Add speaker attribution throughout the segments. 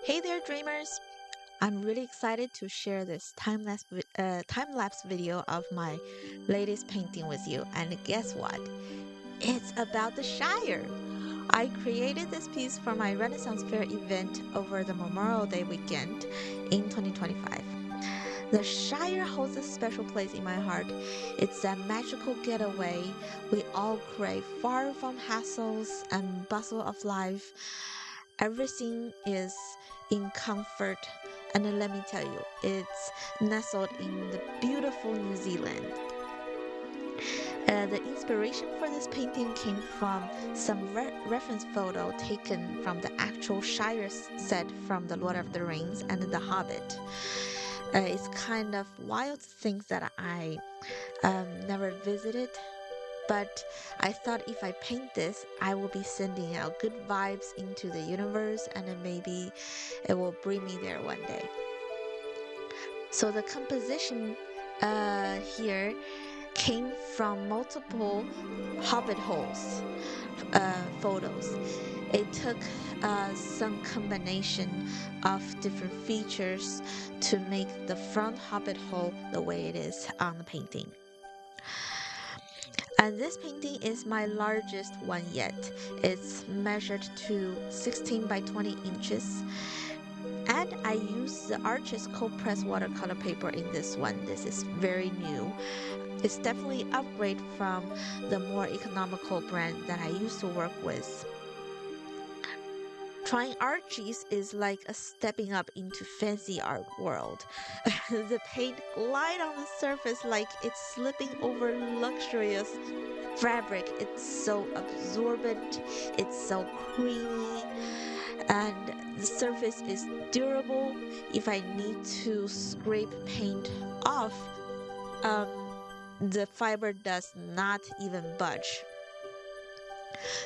Speaker 1: Hey there, dreamers! I'm really excited to share this time-lapse video of my latest painting with you. And guess what? It's about the Shire. I created this piece for my Renaissance Fair event over the Memorial Day weekend in 2025. The Shire holds a special place in my heart. It's that magical getaway we all crave, far from hassles and bustle of life. Everything is in comfort, and let me tell you, it's nestled in the beautiful New Zealand. The inspiration for this painting came from some reference photo taken from the actual Shire set from The Lord of the Rings and The Hobbit. It's kind of wild to think that I never visited, but I thought if I paint this, I will be sending out good vibes into the universe, and then maybe it will bring me there one day. So the composition here came from multiple Hobbit holes photos. It took some combination of different features to make the front Hobbit hole the way it is on the painting. And this painting is my largest one yet. It's measured to 16 by 20 inches. And I use the Archie's cold press watercolor paper in this one. This is very new. It's definitely an upgrade from the more economical brand that I used to work with. Trying Archie's is like a stepping up into fancy art world. The paint glide on the surface like it's slipping over luxurious fabric. It's so absorbent, it's so creamy, and the surface is durable. If I need to scrape paint off, the fiber does not even budge.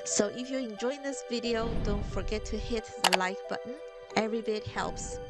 Speaker 1: So if you're enjoying this video, don't forget to hit the like button. Every bit helps.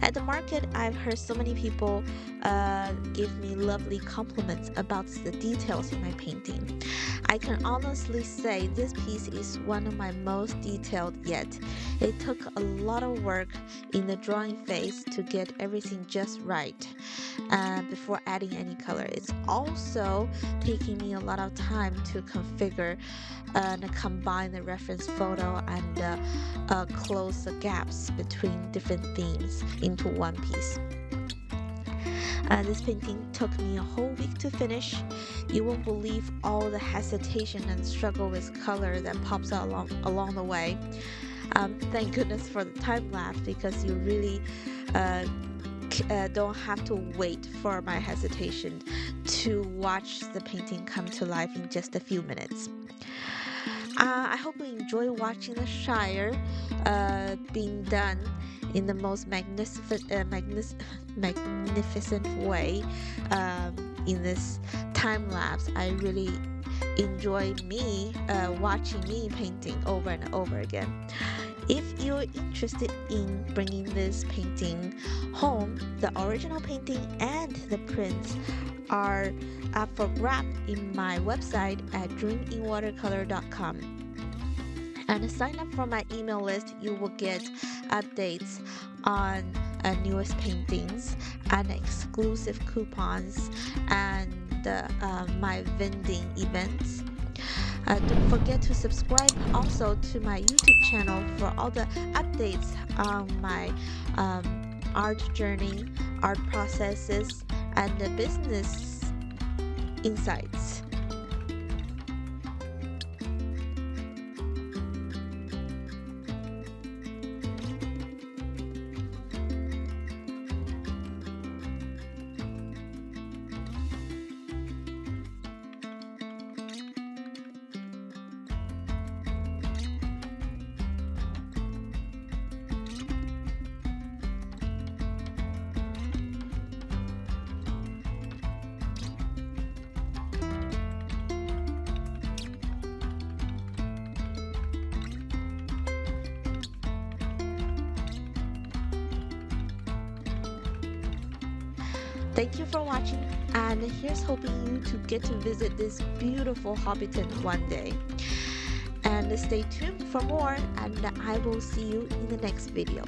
Speaker 1: At the market, I've heard so many people give me lovely compliments about the details in my painting. I can honestly say this piece is one of my most detailed yet. It took a lot of work in the drawing phase to get everything just right before adding any color. It's also taking me a lot of time to configure and combine the reference photo and close the gaps between different themes into one piece. This painting took me a whole week to finish. You won't believe all the hesitation and struggle with color that pops out along the way. Thank goodness for the time lapse, because you really don't have to wait for my hesitation to watch the painting come to life in just a few minutes. I hope you enjoy watching the Shire being done in the most magnificent way in this time lapse. I really enjoy watching me painting over and over again. If you're interested in bringing this painting home, the original painting and the prints are up for grab in my website at dreamywatercolor.com. And sign up for my email list. You will get updates on newest paintings and exclusive coupons and my vending events. Don't forget to subscribe also to my YouTube channel for all the updates on my art journey, art processes, and the business insights. Thank you for watching, and here's hoping you to get to visit this beautiful Hobbiton one day. And stay tuned for more, and I will see you in the next video.